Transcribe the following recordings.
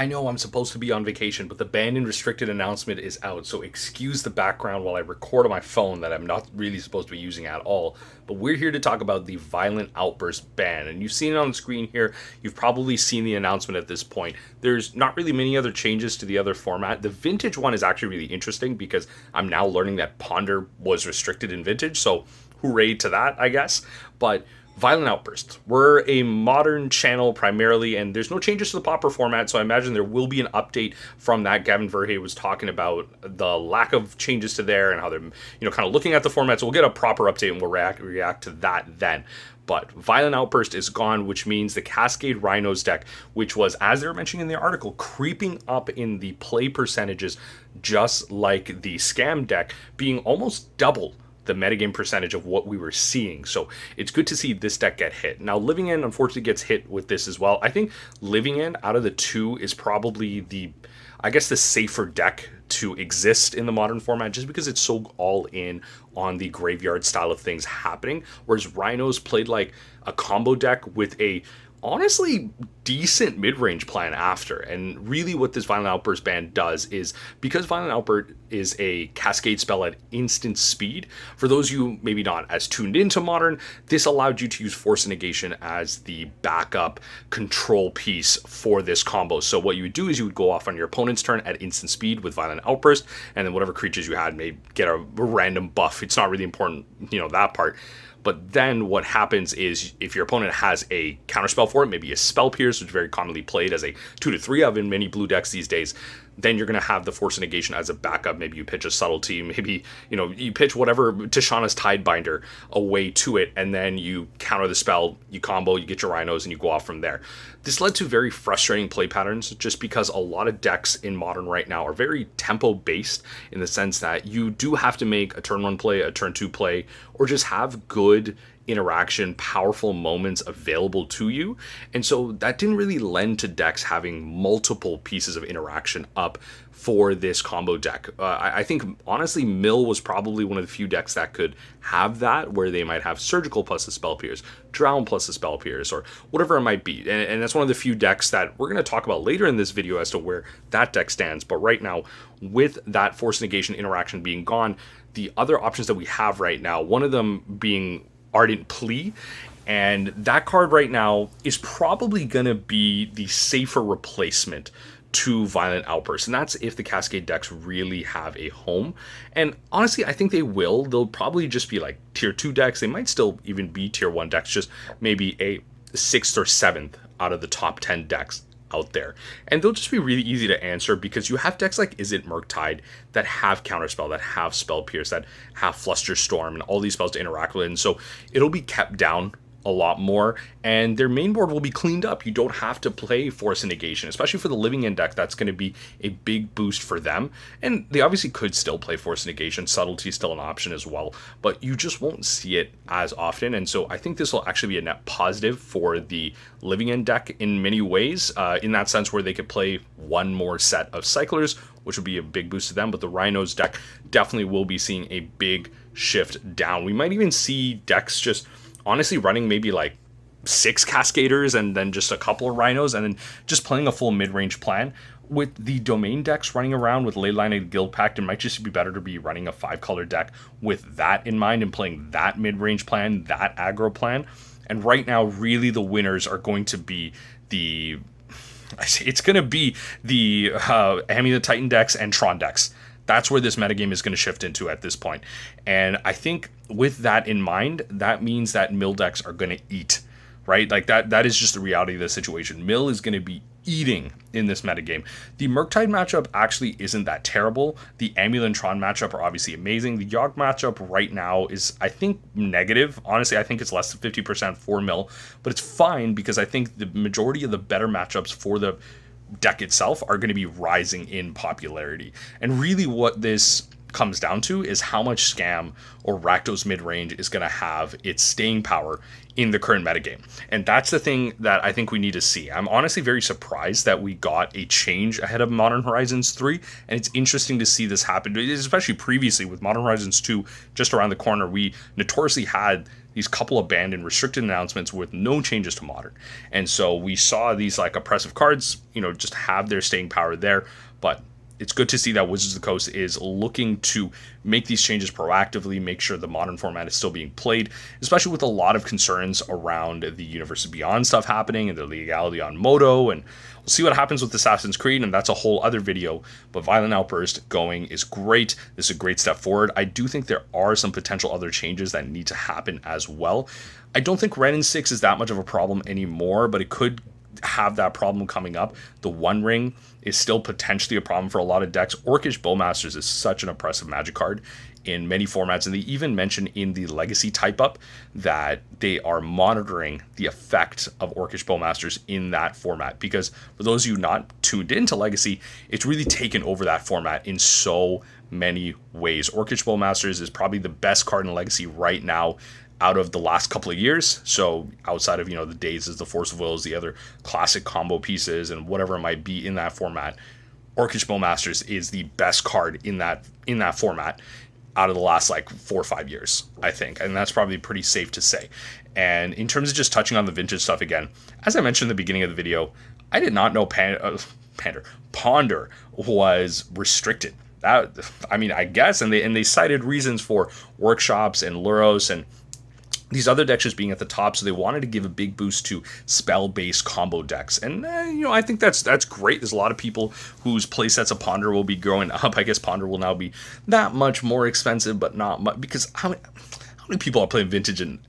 I know I'm supposed to be on vacation, but the banned and restricted announcement is out, so excuse the background while I record on my phone that I'm not really supposed to be using at all. But we're here to talk about the Violent Outburst ban, and you've seen it on the screen here. You've probably seen the announcement at this point. There's not really many other changes to the other format. The Vintage one is actually really interesting because I'm now learning that Ponder was restricted in Vintage, so hooray to that, I guess. But Violent Outburst. We're a modern channel primarily, and there's no changes to the Pauper format, so I imagine there will be an update from that. Gavin Verhey was talking about the lack of changes to there and how they're, kind of looking at the format, so we'll get a proper update and we'll react to that then. But Violent Outburst is gone, which means the Cascade Rhinos deck, which was, as they were mentioning in the article, creeping up in the play percentages, just like the Scam deck, being almost double the metagame percentage of what we were seeing. So it's good to see this deck get hit. Now, Living End unfortunately gets hit with this as well. I think Living End out of the two is probably the safer deck to exist in the modern format, just because it's so all in on the graveyard style of things happening. Whereas Rhinos played like a combo deck with a honestly decent mid-range plan after. And really what this Violent Outburst ban does is, because Violent Outburst is a cascade spell at instant speed, for those of you maybe not as tuned into Modern, this allowed you to use Force Negation as the backup control piece for this combo. So what you would do is you would go off on your opponent's turn at instant speed with Violent Outburst, and then whatever creatures you had may get a random buff. It's not really important, that part. But then what happens is, if your opponent has a counterspell for it, maybe a Spell Pierce, which is very commonly played as a 2-3 of in many blue decks these days, then you're going to have the Force of Negation as a backup. Maybe you pitch a Subtlety, maybe, you pitch whatever, Tishana's Tidebinder away to it, and then you counter the spell, you combo, you get your Rhinos, and you go off from there. This led to very frustrating play patterns, just because a lot of decks in Modern right now are very tempo-based, in the sense that you do have to make a turn 1 play, a turn 2 play, or just have good interaction, powerful moments available to you. And so that didn't really lend to decks having multiple pieces of interaction up for this combo deck. I think, honestly, Mill was probably one of the few decks that could have that, where they might have Surgical plus a Spell Pierce, Drown plus a Spell Pierce, or whatever it might be. And that's one of the few decks that we're going to talk about later in this video as to where that deck stands. But right now, with that Force Negation interaction being gone, the other options that we have right now, one of them being Ardent Plea, and that card right now is probably going to be the safer replacement to Violent Outburst, and that's if the Cascade decks really have a home. And honestly, I think they will. They'll probably just be like tier 2 decks. They might still even be tier 1 decks, just maybe a 6th or 7th out of the top 10 decks out there. And they'll just be really easy to answer, because you have decks like Is It Murktide that have Counterspell, that have Spell Pierce, that have Flusterstorm, and all these spells to interact with. And so it'll be kept down a lot more, and their main board will be cleaned up. You don't have to play Force and Negation, especially for the Living End deck. That's going to be a big boost for them. And they obviously could still play Force and Negation. Subtlety is still an option as well, but you just won't see it as often. And so I think this will actually be a net positive for the Living End deck in many ways, in that sense, where they could play one more set of Cyclers, which would be a big boost to them. But the Rhinos deck definitely will be seeing a big shift down. We might even see decks just honestly running maybe like 6 Cascaders and then just a couple of Rhinos, and then just playing a full mid-range plan. With the Domain decks running around with Leyline and Guild Pact, it might just be better to be running a 5-color deck with that in mind and playing that mid-range plan, that aggro plan. And right now, really the winners are going to be the Amulet Titan decks and Tron decks. That's where this metagame is going to shift into at this point. And I think with that in mind, that means that Mill decks are going to eat, right? Like that is just the reality of the situation. Mill is going to be eating in this metagame. The Murktide matchup actually isn't that terrible. The Amulet and Tron matchup are obviously amazing. The Yogg matchup right now is, I think, negative. Honestly, I think it's less than 50% for Mill, but it's fine, because I think the majority of the better matchups for the deck itself are going to be rising in popularity. And really what this comes down to is how much Scam or Rakdos mid-range is going to have its staying power in the current metagame. And that's the thing that I think we need to see. I'm honestly very surprised that we got a change ahead of Modern Horizons 3, and it's interesting to see this happen, especially previously with Modern Horizons 2 just around the corner. We notoriously had these couple of banned and restricted announcements with no changes to Modern. And so we saw these like oppressive cards, just have their staying power there, but it's good to see that Wizards of the Coast is looking to make these changes proactively, make sure the Modern format is still being played, especially with a lot of concerns around the Universes Beyond stuff happening and the legality on Moto. And we'll see what happens with Assassin's Creed, and that's a whole other video. But Violent Outburst going is great. This is a great step forward. I do think there are some potential other changes that need to happen as well. I don't think Ren and 6 is that much of a problem anymore, but it could have that problem coming up. The One Ring is still potentially a problem for a lot of decks. Orcish Bowmasters is such an oppressive Magic card in many formats, and they even mention in the Legacy type up that they are monitoring the effect of Orcish Bowmasters in that format, because for those of you not tuned into Legacy, it's really taken over that format in so many ways. Orcish Bowmasters is probably the best card in Legacy right now out of the last couple of years. So outside of, the Dazes, the Force of Wills, the other classic combo pieces and whatever it might be in that format, Orcish Bowmasters is the best card in that format out of the last 4 or 5 years, I think. And that's probably pretty safe to say. And in terms of just touching on the vintage stuff again, as I mentioned in the beginning of the video, I did not know Ponder was restricted. I guess, and they cited reasons for workshops and Luros and these other decks just being at the top, so they wanted to give a big boost to spell-based combo decks. And, I think that's great. There's a lot of people whose playsets of Ponder will be growing up. I guess Ponder will now be that much more expensive, but not much, because how many people are playing Vintage and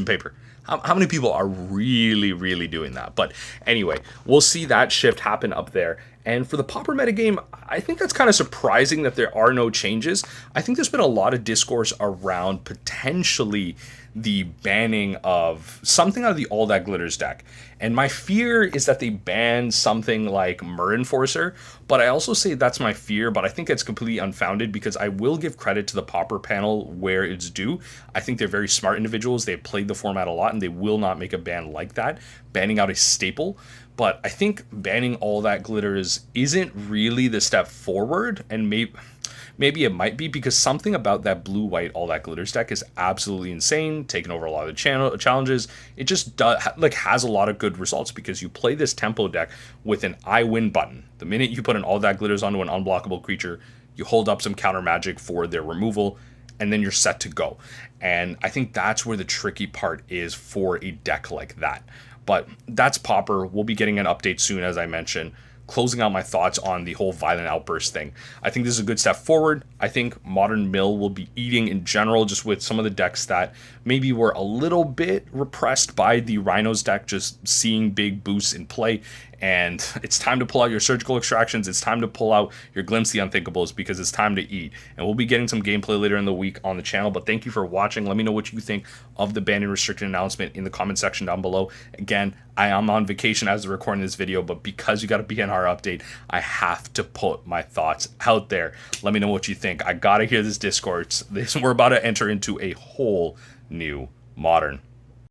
Paper? How many people are really, really doing that? But anyway, we'll see that shift happen up there. And for the Pauper metagame, I think that's kind of surprising that there are no changes. I think there's been a lot of discourse around potentially the banning of something out of the All That Glitters deck. And my fear is that they ban something like Myr Enforcer, but I also say that's my fear, but I think it's completely unfounded, because I will give credit to the Pauper panel where it's due. I think they're very smart individuals. They've played the format a lot, and they will not make a ban like that, banning out a staple. But I think banning All That Glitters isn't really the step forward, and maybe it might be, because something about that blue-white All That Glitters deck is absolutely insane, taking over a lot of the challenges. It just has a lot of good results, because you play this tempo deck with an I win button. The minute you put an All That Glitters onto an unblockable creature, you hold up some counter magic for their removal, and then you're set to go. And I think that's where the tricky part is for a deck like that. But that's Pauper. We'll be getting an update soon, as I mentioned. Closing out my thoughts on the whole Violent Outburst thing. I think this is a good step forward. I think Modern Mill will be eating in general, just with some of the decks that maybe were a little bit repressed by the Rhinos deck, just seeing big boosts in play. And it's time to pull out your Surgical Extractions. It's time to pull out your Glimpse the Unthinkables, because it's time to eat. And we'll be getting some gameplay later in the week on the channel. But thank you for watching. Let me know what you think of the banned and restricted announcement in the comment section down below. Again, I am on vacation as of recording this video, but because you got a BNR update, I have to put my thoughts out there. Let me know what you think. I gotta hear this discourse. We're about to enter into a whole new Modern.